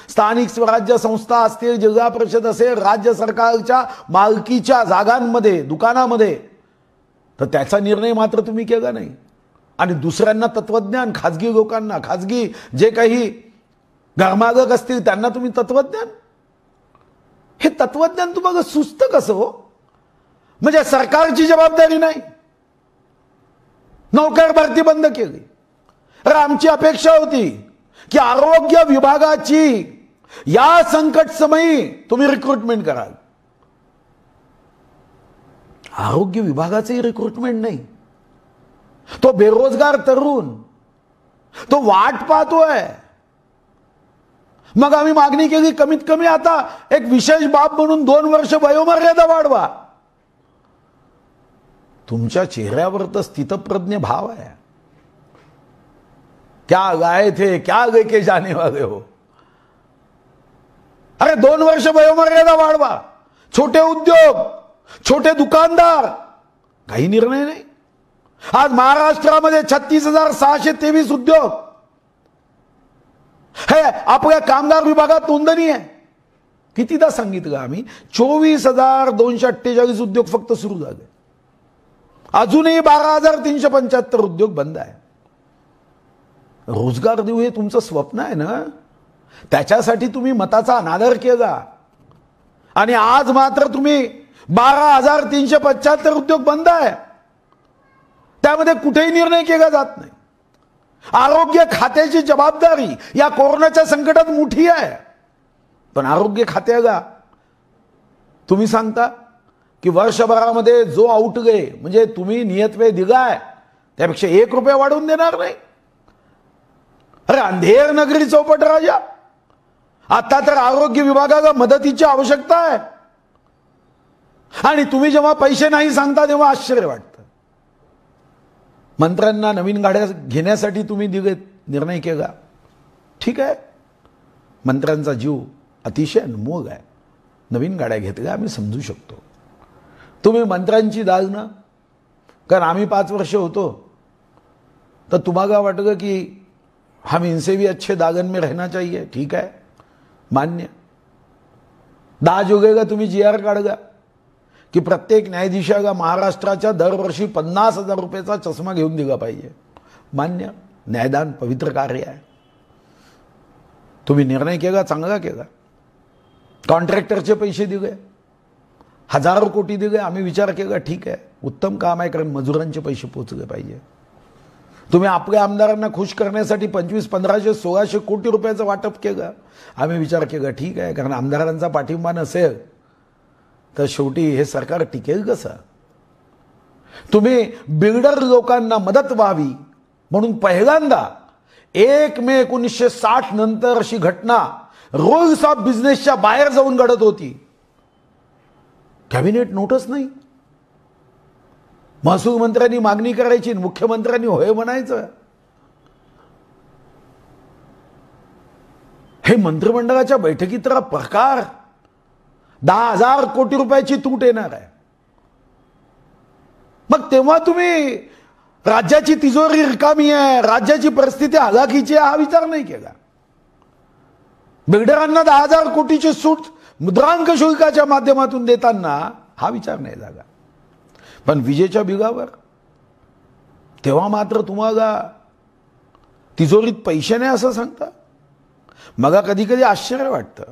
स्थानिक स्वराज्य संस्था असतील, जिल्हा परिषद असेल, राज्य सरकारच्या मालकीच्या जागांमध्ये, दुकानामध्ये, तर त्याचा निर्णय मात्र तुम्ही केला नाही. आणि दुसऱ्यांना तत्वज्ञान, खाजगी लोकांना, खाजगी जे काही घरमालक असतील त्यांना तुम्ही तत्वज्ञान. हे तत्वज्ञान तुम्हाला सुचतं कसं हो? म्हणजे सरकारची जबाबदारी नाही. नोकर भरती बंद केली. अरे आमची अपेक्षा होती की आरोग्य विभागाची या संकट समयी तुम्ही रिक्रुटमेंट कराल. आरोग्य विभागाचंही रिक्रुटमेंट नाही. तो बेरोजगार तरुण तो वाट पाहतोय. मग आम्ही मागणी केली कमीत कमी आता एक विशेष बाब म्हणून 2 वर्ष वयोमर्यादा वाढवा. तुमच्या चेहऱ्यावर तर स्थितप्रज्ञ भाव आहे. क्या गाए थे क्या लेके जाने वाले हो. अरे 2 वर्ष वयोमर्यादा वाढवा. छोटे उद्योग, छोटे दुकानदार, काही निर्णय नाही. आज महाराष्ट्रामध्ये 36,623 उद्योग हे आपल्या कामगार विभागात नोंदणी आहे. कितीदा सांगितलं आम्ही, 24,248 उद्योग फक्त सुरू झाले. अजूनही 12,375 उद्योग बंद आहे. रोजगार देऊ हे तुमचं स्वप्न आहे ना. त्याच्यासाठी तुम्ही मताचा अनादर केला आणि आज मात्र तुम्ही 12,375 उद्योग बंद आहे. त्यामध्ये कुठेही निर्णय केला जात नाही. आरोग्य खात्याची जबाबदारी या कोरोनाच्या संकटात मोठी आहे. पण आरोग्य खात्याला तुम्ही सांगता की वर्षभरामध्ये जो आउटले म्हणजे तुम्ही नियतवेळ दिलाय त्यापेक्षा 1 रुपया वाढवून देणार नाही. अरे अंधेर नगरी चौपट राजा. आता तर आरोग्य विभागाला मदतीची आवश्यकता आहे आणि तुम्ही जेव्हा पैसे नाही सांगता तेव्हा आश्चर्य वाटतं. मंत्र्यांना नवीन गाड्या घेण्यासाठी तुम्ही दिले निर्णय केला. ठीक आहे, मंत्र्यांचा जीव अतिशय अनमोल आहे. नवीन गाड्या घेतल्या आम्ही समजू शकतो. तुम्ही मंत्र्यांची दालनं, कारण आम्ही 5 वर्ष होतो तर तुम्हाला वाटलं की हम इनसे भी अच्छे दागन में रहना चाहिए. ठीक है, मान्य. 10 जुगेगा तुम्ही GR काढगा की प्रत्येक न्यायाधीशाला महाराष्ट्राच्या दरवर्षी 50,000 रुपयाचा चष्मा घेऊन दिला पाहिजे. मान्य. न्यायदान पवित्र कार्य आहे. तुम्ही निर्णय केला, चांगला केला. कॉन्ट्रॅक्टरचे पैसे दिले, हजारो कोटी दिले. आम्ही विचार केला ठीक आहे, उत्तम काम आहे, कारण मजुरांचे पैसे पोचले पाहिजे. तुम्ही आपल्या आमदारांना खुश करण्यासाठी 25, 1500, 1600 कोटी रुपयाचं वाटप केलं. आम्ही विचार केला ठीक आहे, कारण आमदारांचा पाठिंबा नसेल तर शेवटी हे सरकार टिकेल कसं. तुम्ही बिल्डर लोकांना मदत व्हावी म्हणून पहिल्यांदा 1 मे 1960 नंतर अशी घटना रूल्स ऑफ बिझनेसच्या बाहेर जाऊन घडत होती. कॅबिनेट नोटच नाही. महसूल मंत्र्यांनी मागणी करायची, मुख्यमंत्र्यांनी होय म्हणायचं. हे मंत्रिमंडळाच्या बैठकीत प्रकार 10,000 कोटी रुपयाची तूट येणार आहे. मग तेव्हा तुम्ही राज्याची तिजोरी रिकामी आहे, राज्याची परिस्थिती हलाखीची आहे, हा विचार नाही केला. बिल्डरांना 10,000 कोटीची सूट मुद्रांक शुल्काच्या माध्यमातून देताना हा विचार नाही झाला. पण विजेच्या बिलावर तेव्हा मात्र तुम्हाला तिजोरीत पैसे नाही असं सांगता. मला कधी कधी आश्चर्य वाटतं.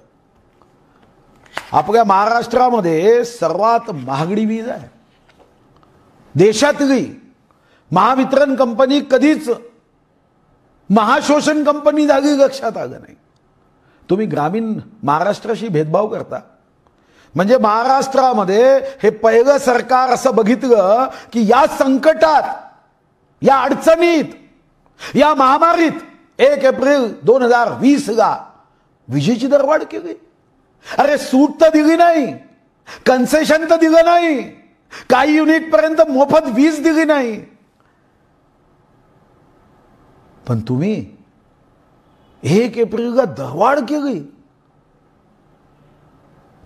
आपल्या महाराष्ट्रामध्ये सर्वात महागडी वीज आहे देशातली. महावितरण कंपनी कधीच महाशोषण कंपनी झाली लक्षात आलं नाही. तुम्ही ग्रामीण महाराष्ट्राशी भेदभाव करता. म्हणजे महाराष्ट्रामध्ये हे पहिलं सरकार असं बघितलं की या संकटात, या अडचणीत, या महामारीत 1 एप्रिल 2020ला विजेची दरवाढ केली. अरे सूट तर दिली नाही, कन्सेशन तर दिलं नाही, काही युनिट पर्यंत मोफत वीज दिली नाही. पण तुम्ही 1 एप्रिलला दरवाढ केली.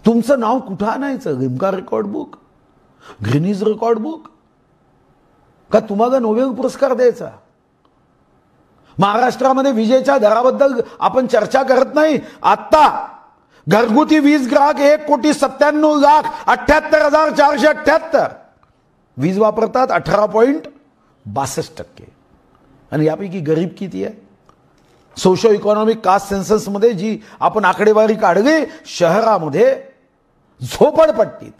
तुमचं नाव कुठं आणायचं? Limca record book, Guinness record book, का तुम्हाला नोबेल पुरस्कार द्यायचा? महाराष्ट्रामध्ये विजेच्या दराबद्दल आपण चर्चा करत नाही. आता घरगुती वीज ग्राहक 1,97,78,478 वीज वापरतात, 18.62%. आणि यापैकी गरीब किती आहे? सोशो इकॉनॉमिक कास्ट सेन्सस मध्ये जी आपण आकडेवारी काढली, शहरामध्ये झोपडपट्टीत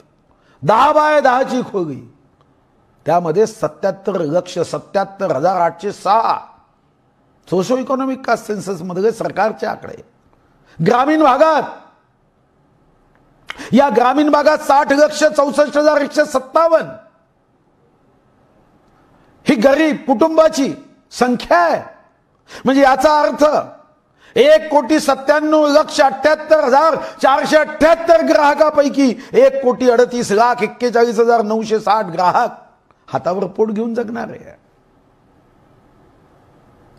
10 बाय 10ची खोली, त्यामध्ये 77,77,806 सोशो इकॉनॉमिक कास्ट सेन्सस मध्ये सरकारचे आकडे. ग्रामीण भागात, या ग्रामीण भागात 60,64,157 ही गरीब कुटुंबाची संख्या आहे. म्हणजे याचा अर्थ 1,97,78,478 ग्राहकापैकी 1,38,41,960 ग्राहक हातावर पोट घेऊन जगणार आहे.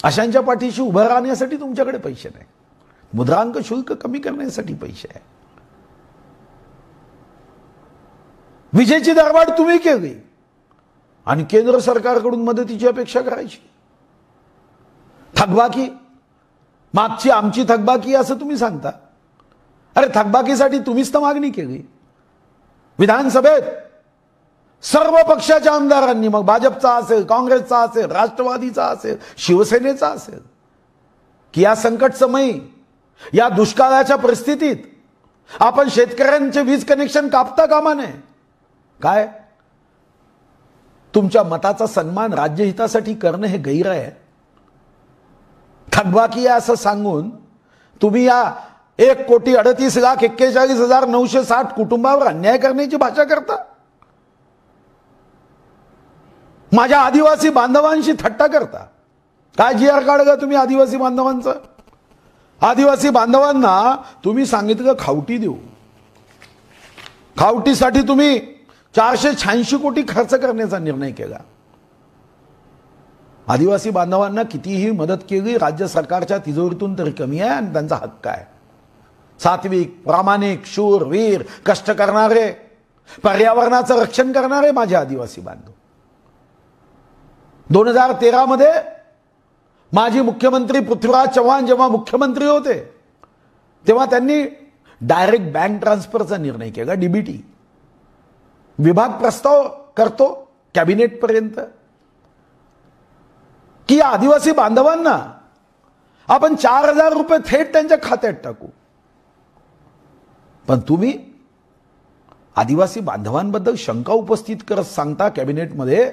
अशांच्या पाठीशी उभं राहण्यासाठी तुमच्याकडे पैसे नाही. मुद्रांक शुल्क कमी करण्यासाठी पैसे आहे. विजेची दरवाढ तुम्ही केली आणि केंद्र सरकारकडून मदतीची अपेक्षा करायची. थकबाकी, मागची आमची थकबाकी असं तुम्ही सांगता. अरे थकबाकीसाठी तुम्हीच तर मागणी केली विधानसभेत. सर्व पक्षाच्या आमदारांनी, मग भाजपचा असेल, काँग्रेसचा असेल, राष्ट्रवादीचा असेल, शिवसेनेचा असेल, की या संकट समयी, या दुष्काळाच्या परिस्थितीत आपण शेतकऱ्यांचे वीज कनेक्शन कापता कामा नये. काय तुमच्या मताचा सन्मान राज्यहितासाठी करणं हे गैर आहे? थकबाकी आहे असं सांगून तुम्ही या 1,38,41,960 कुटुंबावर अन्याय करण्याची भाषा करता. माझ्या आदिवासी बांधवांशी थट्टा करता. काय GR काढलं तुम्ही आदिवासी बांधवांचं? आदिवासी बांधवांना तुम्ही सांगितलं खावटी देऊ. खावटीसाठी तुम्ही 486 कोटी खर्च करण्याचा निर्णय केला. आदिवासी बांधवांना कितीही मदत केली राज्य सरकारच्या तिजोरीतून तरी कमी आहे आणि त्यांचा हक्क आहे. सात्विक, प्रामाणिक, शूर, वीर, कष्ट करणारे, पर्यावरणाचं रक्षण करणारे माझे आदिवासी बांधव. 2013 मध्ये माजी मुख्यमंत्री पृथ्वीराज चव्हाण जेव्हा मुख्यमंत्री होते तेव्हा त्यांनी डायरेक्ट बँक ट्रान्सफरचा निर्णय केला. DBT विभाग प्रस्ताव करतो कॅबिनेट पर्यंत की आदिवासी बांधवांना आपण 4,000 रुपये थेट त्यांच्या खात्यात टाकू. पण तुम्ही आदिवासी बांधवांबद्दल शंका उपस्थित करत सांगता कॅबिनेटमध्ये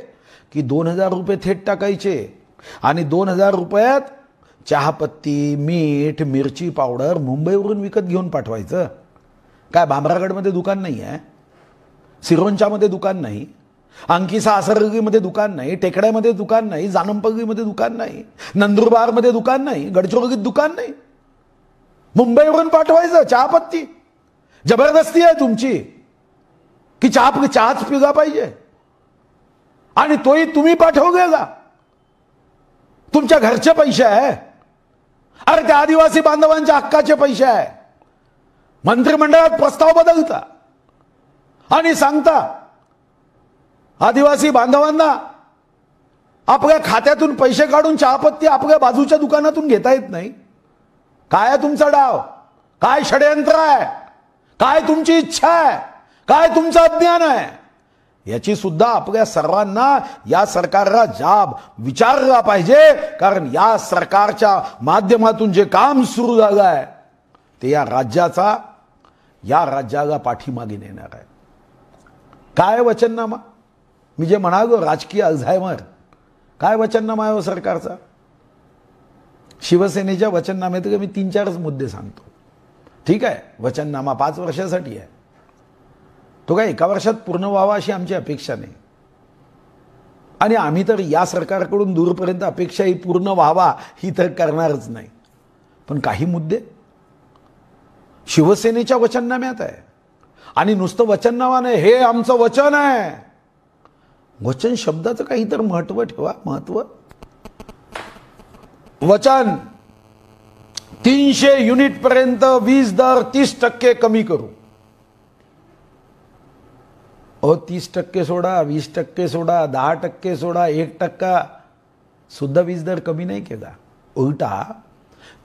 की 2,000 रुपये थेट टाकायचे आणि 2,000 रुपयात चहापत्ती, मीठ, मिरची पावडर मुंबईवरून विकत घेऊन पाठवायचं. काय भामरागडमध्ये दुकान नाही आहे? सिरोंचामध्ये दुकान नाही? अंकिसा आसरगीमध्ये दुकान नाही? टेकड्यामध्ये दुकान नाही? जानंपल्लीमध्ये दुकान नाही? नंदुरबारमध्ये दुकान नाही? गडचिरोलीत दुकान नाही? मुंबईवरून पाठवायचं चहापत्ती. जबरदस्ती आहे तुमची की चहाच पिला पाहिजे आणि तोही तुम्ही पाठवलेला तुमच्या घरचे पैसे आहे. अरे त्या आदिवासी बांधवांच्या हक्काचे पैसे आहे. मंत्रिमंडळात प्रस्ताव बदलता, आणि सांगता आदिवासी बांधवांना आपल्या खात्यातून पैसे काढून चहापत्ती आपल्या बाजूच्या दुकानातून घेता येत नाही? काय आहे तुमचा डाव? काय षडयंत्र आहे? काय तुमची इच्छा आहे? काय तुमचं अज्ञान आहे? याची सुद्धा आपल्या सर्वांना या सरकारला जाब विचारला पाहिजे. कारण या सरकारच्या माध्यमातून जे काम सुरू झालं आहे ते या राज्याला पाठीमागे नेणार आहे. काय वचननामा? मी जे म्हणालो राजकीय अल्झायमर, काय वचननामा आहे सरकारचा? शिवसेनेच्या वचननाम्यात मी 3-4 मुद्दे सांगतो. ठीक आहे, वचननामा 5 वर्षासाठी आहे. तो काय 1 वर्षात पूर्ण व्हावा अशी आमची अपेक्षा नाही. आणि आम्ही तर या सरकारकडून दूरपर्यंत अपेक्षा ही पूर्ण व्हावा ही तर करणारच नाही. पण काही मुद्दे शिवसेनेच्या वचननाम्यात आहे. आणि नुसतं वचननामा नाही, हे आमचं वचन आहे. वचन शब्दाचं काही तर महत्व ठेवा. महत्व वचन 300 युनिट पर्यंत वीज दर 30% कमी करू. 30% सोडा, 20% सोडा, 10% सोडा, 1% सुद्धा वीज दर कमी नाही केला. उलटा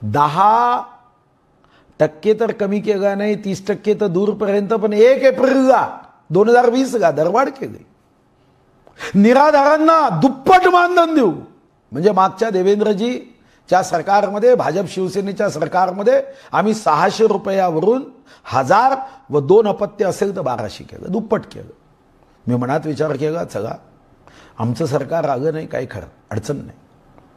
10% तर कमी केला नाही, 30% तर दूरपर्यंत. पण 1 एप्रिलला 2020ला दरवाढ केली. निराधारांना दुप्पट मानधन देऊ. म्हणजे मागच्या देवेंद्रजीच्या सरकारमध्ये, भाजप शिवसेनेच्या सरकारमध्ये आम्ही 600 रुपयावरून 1000 व 2 अपत्य असेल तर 1200 केलं, दुप्पट केलं. मी मनात विचार केला, चला आमचं सरकार आलं नाही, काही खरं अडचण नाही,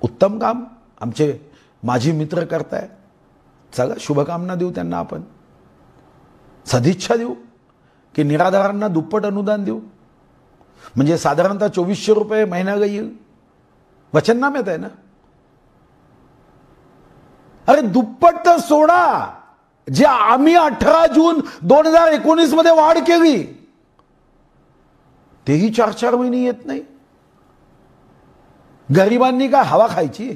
उत्तम काम आमचे माजी मित्र करताय, चला शुभकामना देऊ त्यांना. आपण सदिच्छा देऊ की निराधारांना दुप्पट अनुदान देऊ. म्हणजे साधारणतः 2400 रुपये महिन्याला येईल. वचननाम्यात आहे ना. अरे दुप्पट तर सोडा, जे आम्ही 18 जून 2019 मध्ये वाढ केली तेही 4-4 महिने येत नाही. गरिबांनी काय हवा खायची?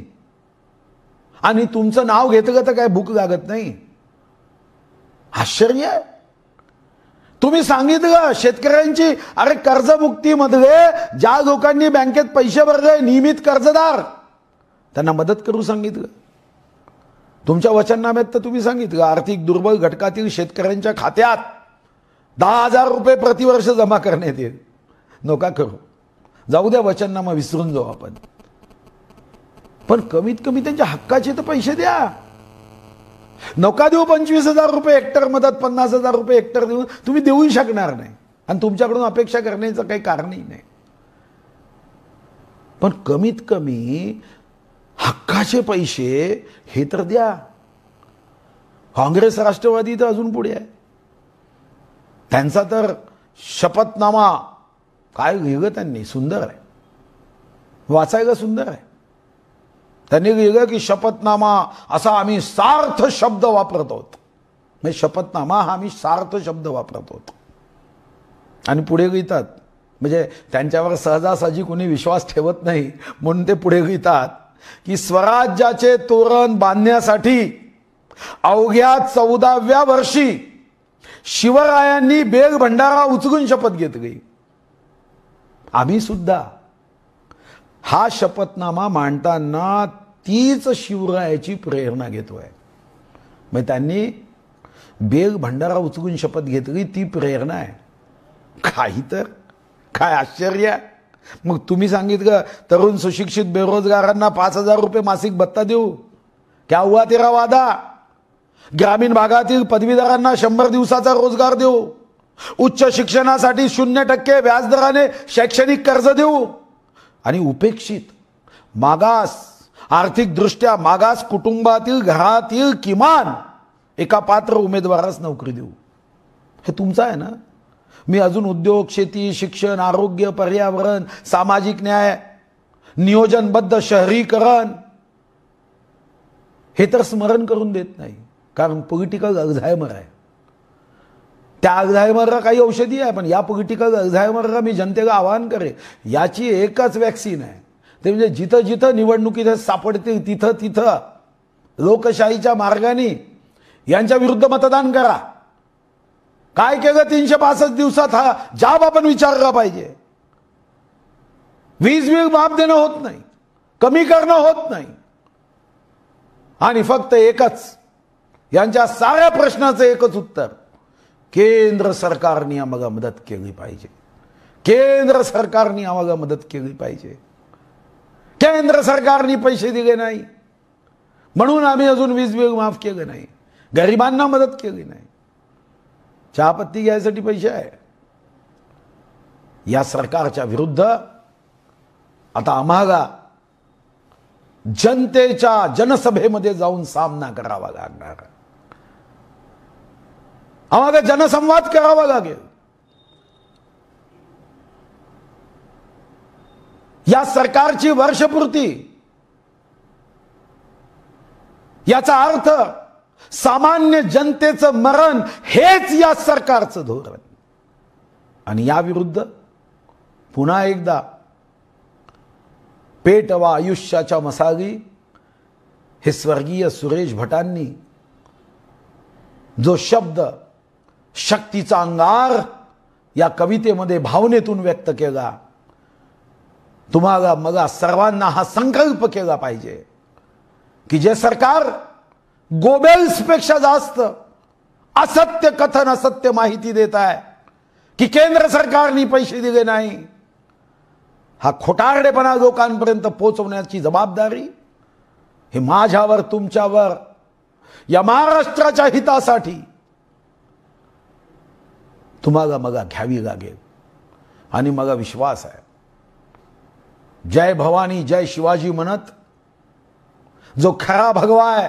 आणि तुमचं नाव घेतलं तर काय भूक लागत नाही? आश्चर्य आहे. तुम्ही सांगितलं शेतकऱ्यांची, अरे कर्जमुक्तीमध्ये ज्या लोकांनी बँकेत पैसे भरले नियमित कर्जदार त्यांना मदत करू सांगितलं. तुमच्या वचननाम्यात तर तुम्ही सांगितलं आर्थिक दुर्बल घटकातील शेतकऱ्यांच्या खात्यात 10,000 रुपये प्रतिवर्ष जमा करण्यात येईल. नका करू, जाऊ द्या, वचननामा विसरून जाऊ आपण. पण कमीत कमी त्यांच्या हक्काचे तर पैसे द्या. नका देऊ 25,000 रुपये हेक्टर मदत, 50,000 रुपये हेक्टर देऊन तुम्ही देऊही शकणार नाही आणि तुमच्याकडून अपेक्षा करण्याचं काही कारणही नाही. पण कमीत कमी हक्काचे पैसे हे तर द्या. काँग्रेस राष्ट्रवादी तर अजून पुढे आहे. त्यांचा तर शपथनामा काय लिहिलं त्यांनी, सुंदर आहे, वाचायला सुंदर आहे. त्यांनी लिहिलं की शपथनामा असा आम्ही सार्थ शब्द वापरत आहोत. म्हणजे शपथनामा हा आम्ही सार्थ शब्द वापरत आहोत. आणि पुढे लिहितात, म्हणजे त्यांच्यावर सहजासहजी कोणी विश्वास ठेवत नाही म्हणून ते पुढे लिहितात की स्वराज्याचे तोरण बांधण्यासाठी अवघ्या 14व्या वर्षी शिवरायांनी बेग भंडारा उचलून शपथ घेतली. आम्ही सुद्धा हा शपथनामा मांडताना तीच शिवरायाची प्रेरणा घेतोय. मग त्यांनी बेग भंडारा उचलून शपथ घेतली, ती प्रेरणा आहे. काही तर काय आश्चर्य. मग तुम्ही सांगितलं तरुण सुशिक्षित बेरोजगारांना 5,000 रुपये मासिक भत्ता देऊ, क्या हुआ तेरा वादा? ग्रामीण भागातील पदवीधरांना 100 दिवसाचा रोजगार देऊ, उच्च शिक्षणासाठी 0% व्याजदराने शैक्षणिक कर्ज देऊ आणि उपेक्षित, मागास, आर्थिकदृष्ट्या मागास कुटुंबातील घरातील किमान एका पात्र उमेदवारास नोकरी देऊ. हे तुमचं आहे ना. मी अजून उद्योग, शेती, शिक्षण, आरोग्य, पर्यावरण, सामाजिक न्याय, नियोजनबद्ध शहरीकरण हे तर स्मरण करून देत नाही, कारण पॉलिटिकल अल्झायमर आहे. त्या अल्झायमरला काही औषधी आहे, पण या पॉलिटिकल अल्झायमरला मी जनतेला आवाहन करे, याची एकच वॅक्सिन आहे, ते म्हणजे जिथं जिथं निवडणुकीत सापडतील तिथं तिथं लोकशाहीच्या मार्गाने यांच्या विरुद्ध मतदान करा. काय केलं 365 दिवसात हा जाब आपण विचारला पाहिजे. वीज बिल माफ देणं होत नाही, कमी करणं होत नाही, आणि फक्त एकच, यांच्या साऱ्या प्रश्नाचं एकच उत्तर, केंद्र सरकारने आम्हाला मदत केली पाहिजे, केंद्र सरकारने आम्हाला मदत केली पाहिजे. केंद्र सरकारने पैसे दिले नाही म्हणून आम्ही अजून वीज बिल माफ केलं नाही, गरिबांना मदत केली नाही. चहापत्ती घ्यायसाठी पैसे आहे. या सरकारच्या विरुद्ध आता आम्हाला जनतेच्या जनसभेमध्ये जाऊन सामना करावा लागणार, आम्हाला जनसंवाद करावा लागेल. या सरकारची वर्षपूर्ती, याचा अर्थ सामान्य जनतेचं मरण हेच या सरकारचं धोरण. आणि या विरुद्ध पुन्हा एकदा पेटवा आयुष्याच्या मसाली हे स्वर्गीय सुरेश भटांनी जो शब्द शक्तीचा अंगार या कवितेमध्ये भावनेतून व्यक्त केला, तुम्हाला मला सर्वांना हा संकल्प केला पाहिजे की जे सरकार गोबेल्सपेक्षा जास्त असत्य कथन, असत्य माहिती देत आहे की केंद्र सरकारने पैसे दिले नाही, हा खोटारडेपणा लोकांपर्यंत पोहोचवण्याची जबाबदारी हे माझ्यावर, तुमच्यावर, या महाराष्ट्राच्या हितासाठी तुम्हाला मला घ्यावी लागेल. आणि मला विश्वास आहे, जय भवानी जय शिवाजी म्हणत जो खरा भगवा आहे,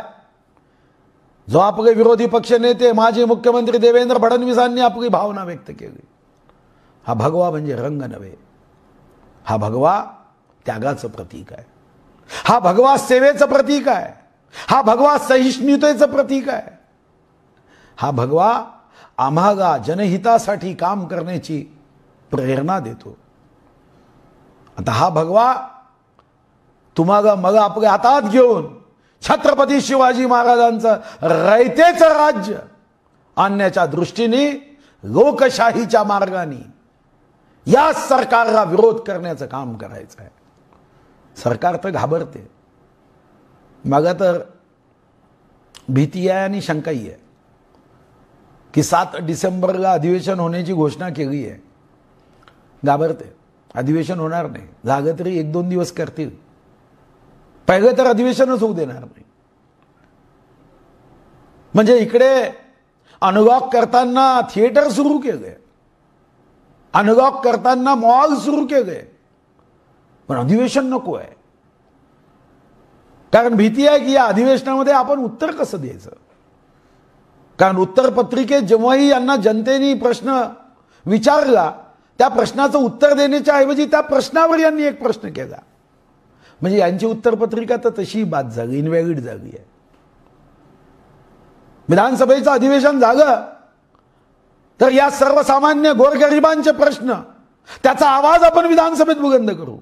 जो आपले विरोधी पक्ष नेते माजी मुख्यमंत्री देवेंद्र फडणवीसांनी आपली भावना व्यक्त केली, हा भगवा म्हणजे रंग नव्हे, हा भगवा त्यागाचं प्रतीक आहे, हा भगवा सेवेचं प्रतीक आहे, हा भगवा सहिष्णुतेचं प्रतीक आहे, हा भगवा आम्हाला जनहितासाठी काम करण्याची प्रेरणा देतो. आता हा भगवा तुम्हाला मला आपल्या हातात घेऊन छत्रपती शिवाजी महाराजांचं रयतेचं राज्य आणण्याच्या दृष्टीने लोकशाहीच्या मार्गाने या सरकारला विरोध करण्याचं काम करायचं आहे. सरकार तर घाबरते, मला तर भीती आहे आणि शंकाही आहे की 7 डिसेंबरला अधिवेशन होण्याची घोषणा केली आहे. घाबरते, अधिवेशन होणार नाही, झालं तरी 1-2 दिवस करतील, पहिले तर अधिवेशनच होऊ देणार नाही. म्हणजे इकडे अनलॉक करताना थिएटर सुरू केले, अनलॉक करताना मॉल सुरू केले, पण अधिवेशन नको आहे. कारण भीती आहे की या अधिवेशनामध्ये आपण उत्तर कसं द्यायचं. कारण उत्तर पत्रिकेत जेव्हाही यांना जनतेने प्रश्न विचारला, त्या प्रश्नाचं उत्तर देण्याच्या ऐवजी त्या प्रश्नावर यांनी एक प्रश्न केला. म्हणजे यांची उत्तरपत्रिका तर तशी बाद झाली, इनव्हॅलिड झाली आहे. विधानसभेचं अधिवेशन झालं तर या सर्वसामान्य गोरगरिबांचे प्रश्न, त्याचा आवाज आपण विधानसभेत बुलंद करू.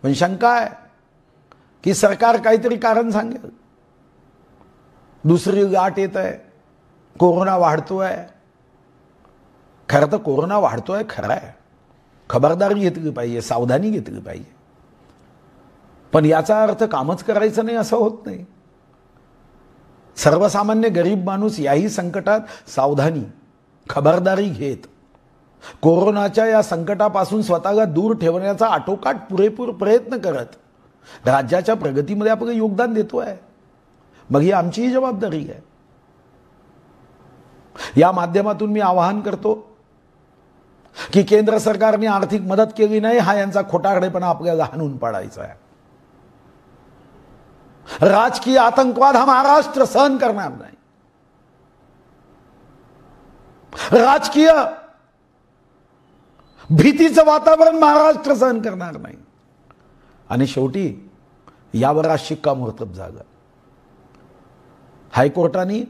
पण शंका आहे की सरकार काहीतरी कारण सांगेल, दुसरी गाठ येत आहे, कोरोना वाढतोय. खरं तर कोरोना वाढतोय खरं आहे, खबरदारी घेतली पाहिजे, सावधानी घेतली पाहिजे, पण याचा अर्थ कामच करायचं नाही असं होत नाही. सर्वसामान्य गरीब माणूस याही संकटात सावधानी, खबरदारी घेत कोरोनाच्या या संकटापासून स्वतःला दूर ठेवण्याचा आटोकाट पुरेपूर प्रयत्न करत राज्याच्या प्रगतीमध्ये आपलं योगदान देतोय. मग ही आमचीही जबाबदारी आहे. या माध्यमातून मी आवाहन करतो की केंद्र सरकारने आर्थिक मदत केली नाही हा यांचा खोटारडेपणा आपल्याला हाणून पाडायचा आहे. राजकीय आतंकवाद हा महाराष्ट्र सहन करणार नाही. राजकीय भीतीचं वातावरण महाराष्ट्र सहन करणार नाही. आणि शेवटी यावर आज शिक्कामोर्तब झालं. हायकोर्टाने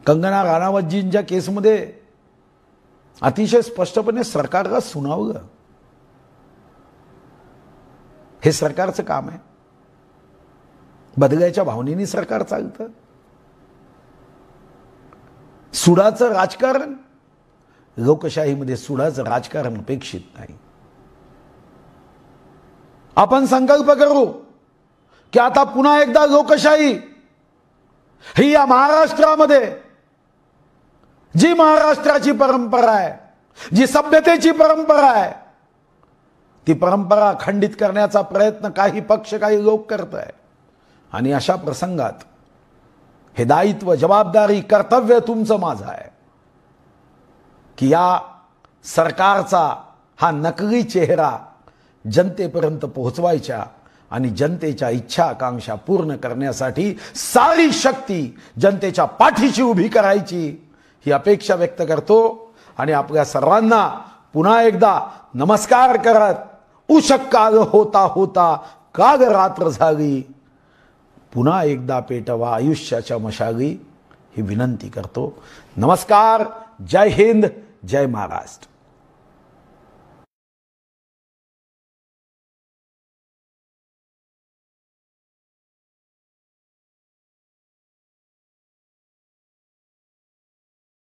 कंगना राणावतजींच्या केसमध्ये अतिशय स्पष्टपणे सरकारला सुनावलं. हे सरकारचं काम आहे. बदलायच्या भावनेने सरकार चालतं. सुडाचं राजकारण, लोकशाहीमध्ये सुडाचं राजकारण अपेक्षित नाही. आपण संकल्प करू की आता पुन्हा एकदा लोकशाही ही या महाराष्ट्रामध्ये, जी महाराष्ट्राची परंपरा आहे, जी सभ्यतेची परंपरा आहे, ती परंपरा खंडित करण्याचा प्रयत्न काही पक्ष, काही लोक करत आहे. आणि अशा प्रसंगात हे दायित्व, जबाबदारी, कर्तव्य तुमचं माझं आहे की या सरकारचा हा नकली चेहरा जनतेपर्यंत पोहोचवायच्या आणि जनतेच्या इच्छा आकांक्षा पूर्ण करण्यासाठी सारी शक्ती जनतेच्या पाठीशी उभी करायची ही अपेक्षा व्यक्त करतो. आणि आपल्या सर्वांना पुन्हा एकदा नमस्कार करत, उषक्काल होता होता काग रात्र झाली, पुन्हा एकदा पेटवा आयुष्याच्या मशाली ही विनंती करतो. नमस्कार. जय हिंद, जय महाराष्ट्र.